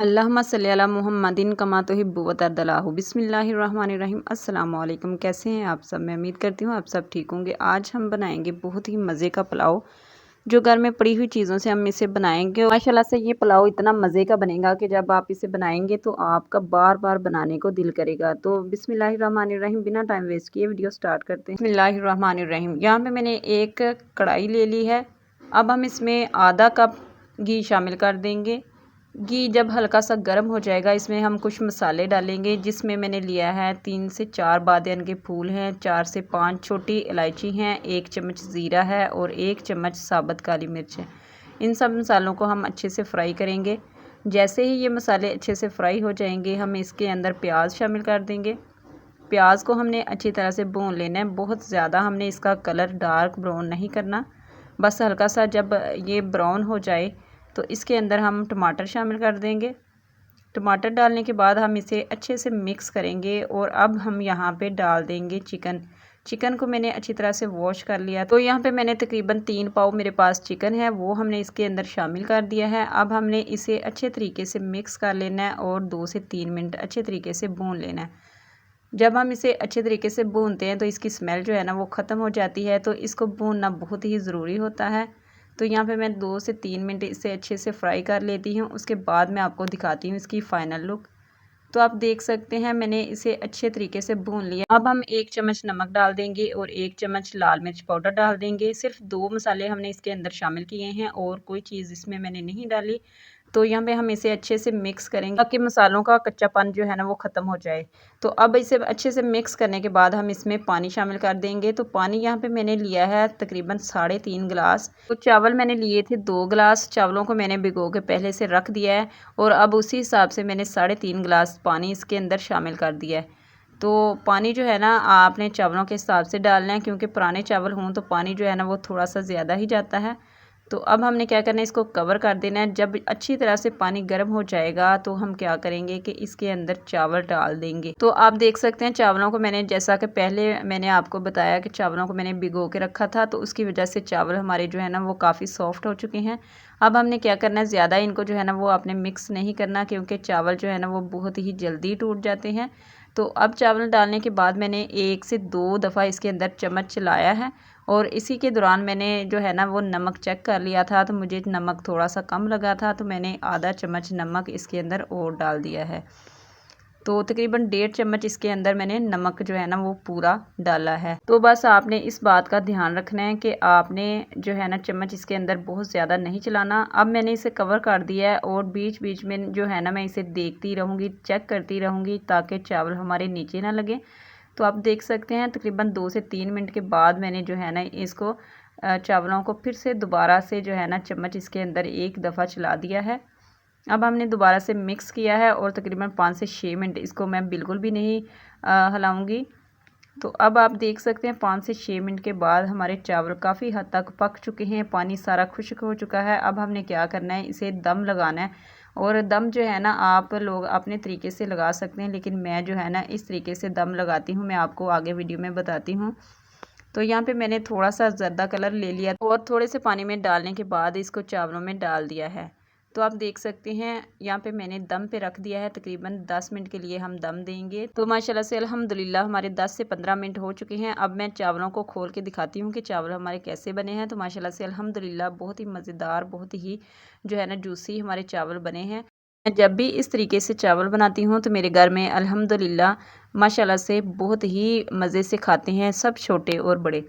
अल्लाहुम्मा सल्ली अला मुहम्मदिन कमा तुहिब्बु व तर्दलाहु। बिस्मिल्लाहिर्रहमानिर्रहीम। अस्सलाम वालेकुम। कैसे हैं आप सब? मैं उम्मीद करती हूँ आप सब ठीक होंगे। आज हम बनाएंगे बहुत ही मज़े का पुलाव, जो घर में पड़ी हुई चीज़ों से हम इसे बनाएंगे। माशाल्लाह से ये पुलाव इतना मज़े का बनेगा कि जब आप इसे बनाएंगे तो आपका बार बार बनाने को दिल करेगा। तो बिस्मिल्लाहिर्रहमानिर्रहीम, बिना टाइम वेस्ट किए वीडियो स्टार्ट करते हैं। बिस्मिल्लाहिर्रहमानिर्रहीम। यहाँ पे मैंने एक कढ़ाई ले ली है। अब हम इसमें आधा कप घी शामिल कर देंगे। घी जब हल्का सा गर्म हो जाएगा, इसमें हम कुछ मसाले डालेंगे, जिसमें मैंने लिया है 3 से 4 बादियान के फूल हैं, 4 से 5 छोटी इलायची हैं, 1 चम्मच ज़ीरा है और 1 चम्मच साबुत काली मिर्च है। इन सब मसालों को हम अच्छे से फ्राई करेंगे। जैसे ही ये मसाले अच्छे से फ्राई हो जाएंगे, हम इसके अंदर प्याज शामिल कर देंगे। प्याज को हमने अच्छी तरह से भून लेना है। बहुत ज़्यादा हमने इसका कलर डार्क ब्राउन नहीं करना, बस हल्का सा जब ये ब्राउन हो जाए तो इसके अंदर हम टमाटर शामिल कर देंगे। टमाटर डालने के बाद हम इसे अच्छे से मिक्स करेंगे और अब हम यहाँ पे डाल देंगे चिकन। चिकन को मैंने अच्छी तरह से वॉश कर लिया, तो यहाँ पे मैंने तकरीबन 3 पाव मेरे पास चिकन है, वो हमने इसके अंदर शामिल कर दिया है। अब हमने इसे अच्छे तरीके से मिक्स कर लेना है और 2 से 3 मिनट अच्छे तरीके से भून लेना है। जब हम इसे अच्छे तरीके से भूनते हैं तो इसकी स्मेल जो है ना वो ख़त्म हो जाती है, तो इसको भूनना बहुत ही ज़रूरी होता है। तो यहाँ पे मैं 2 से 3 मिनट इसे अच्छे से फ्राई कर लेती हूँ। उसके बाद मैं आपको दिखाती हूँ इसकी फ़ाइनल लुक। तो आप देख सकते हैं मैंने इसे अच्छे तरीके से भून लिया। अब हम 1 चम्मच नमक डाल देंगे और 1 चम्मच लाल मिर्च पाउडर डाल देंगे। सिर्फ 2 मसाले हमने इसके अंदर शामिल किए हैं और कोई चीज़ इसमें मैंने नहीं डाली। तो यहाँ पे हम इसे अच्छे से मिक्स करेंगे ताकि मसालों का कच्चापन जो है ना वो ख़त्म हो जाए। तो अब इसे अच्छे से मिक्स करने के बाद हम इसमें पानी शामिल कर देंगे। तो पानी यहाँ पे मैंने लिया है तकरीबन 3.5 गिलास। तो चावल मैंने लिए थे 2 गिलास। चावलों को मैंने भिगो के पहले से रख दिया है और अब उसी हिसाब से मैंने 3.5 गिलास पानी इसके अंदर शामिल कर दिया है। तो पानी जो है ना आपने चावलों के हिसाब से डालना है, क्योंकि पुराने चावल हों तो पानी जो है ना वो थोड़ा सा ज़्यादा ही जाता है। तो अब हमने क्या करना है, इसको कवर कर देना है। जब अच्छी तरह से पानी गर्म हो जाएगा तो हम क्या करेंगे कि इसके अंदर चावल डाल देंगे। तो आप देख सकते हैं चावलों को मैंने, जैसा कि पहले मैंने आपको बताया कि चावलों को मैंने भिगो के रखा था, तो उसकी वजह से चावल हमारे जो है ना वो काफ़ी सॉफ्ट हो चुके हैं। अब हमने क्या करना है, ज़्यादा इनको जो है ना वो आपने मिक्स नहीं करना, क्योंकि चावल जो है ना वो बहुत ही जल्दी टूट जाते हैं। तो अब चावल डालने के बाद मैंने 1 से 2 दफ़ा इसके अंदर चम्मच चलाया है और इसी के दौरान मैंने जो है ना वो नमक चेक कर लिया था, तो मुझे नमक थोड़ा सा कम लगा था, तो मैंने आधा चम्मच नमक इसके अंदर और डाल दिया है। तो तकरीबन 1.5 चम्मच इसके अंदर मैंने नमक जो है ना वो पूरा डाला है। तो बस आपने इस बात का ध्यान रखना है कि आपने जो है ना चम्मच इसके अंदर बहुत ज़्यादा नहीं चलाना। अब मैंने इसे कवर कर दिया है और बीच बीच में जो है ना मैं इसे देखती रहूँगी, चेक करती रहूँगी, ताकि चावल हमारे नीचे ना लगे। तो आप देख सकते हैं तकरीबन 2 से 3 मिनट के बाद मैंने जो है ना इसको चावलों को फिर से दोबारा से जो है ना चम्मच इसके अंदर एक दफ़ा चला दिया है। अब हमने दोबारा से मिक्स किया है और तकरीबन 5 से 6 मिनट इसको मैं बिल्कुल भी नहीं हिलाऊंगी। तो अब आप देख सकते हैं 5 से 6 मिनट के बाद हमारे चावल काफ़ी हद तक पक चुके हैं, पानी सारा खुश्क हो चुका है। अब हमने क्या करना है, इसे दम लगाना है। और दम जो है ना आप लोग अपने तरीके से लगा सकते हैं, लेकिन मैं जो है ना इस तरीके से दम लगाती हूँ, मैं आपको आगे वीडियो में बताती हूँ। तो यहाँ पे मैंने थोड़ा सा ज़र्दा कलर ले लिया और थोड़े से पानी में डालने के बाद इसको चावलों में डाल दिया है। तो आप देख सकते हैं यहाँ पे मैंने दम पे रख दिया है, तकरीबन 10 मिनट के लिए हम दम देंगे। तो माशाल्लाह से अल्हम्दुलिल्लाह हमारे 10 से 15 मिनट हो चुके हैं। अब मैं चावलों को खोल के दिखाती हूँ कि चावल हमारे कैसे बने हैं। तो माशाल्लाह से अल्हम्दुलिल्लाह बहुत ही मज़ेदार, बहुत ही जो है ना जूसी हमारे चावल बने हैं। मैं जब भी इस तरीके से चावल बनाती हूँ तो मेरे घर में अल्हम्दुलिल्लाह माशाल्लाह से बहुत ही मज़े से खाते हैं सब, छोटे और बड़े।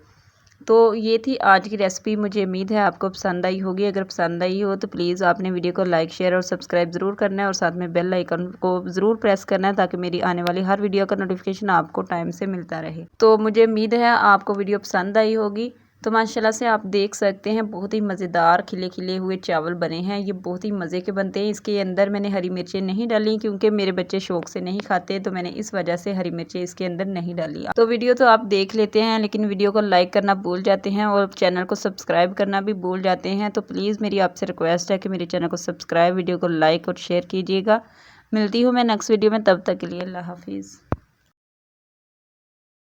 तो ये थी आज की रेसिपी। मुझे उम्मीद है आपको पसंद आई होगी। अगर पसंद आई हो तो प्लीज़ आपने वीडियो को लाइक, शेयर और सब्सक्राइब ज़रूर करना है और साथ में बेल आइकन को ज़रूर प्रेस करना है, ताकि मेरी आने वाली हर वीडियो का नोटिफिकेशन आपको टाइम से मिलता रहे। तो मुझे उम्मीद है आपको वीडियो पसंद आई होगी। तो माशाल्लाह से आप देख सकते हैं बहुत ही मज़ेदार खिले खिले हुए चावल बने हैं। ये बहुत ही मज़े के बनते हैं। इसके अंदर मैंने हरी मिर्चें नहीं डाली, क्योंकि मेरे बच्चे शौक से नहीं खाते, तो मैंने इस वजह से हरी मिर्चें इसके अंदर नहीं डाली। तो वीडियो तो आप देख लेते हैं, लेकिन वीडियो को लाइक करना भूल जाते हैं और चैनल को सब्सक्राइब करना भी भूल जाते हैं। तो प्लीज़ मेरी आपसे रिक्वेस्ट है कि मेरे चैनल को सब्सक्राइब, वीडियो को लाइक और शेयर कीजिएगा। मिलती हूँ मैं नेक्स्ट वीडियो में, तब तक के लिए अल्लाह हाफिज़।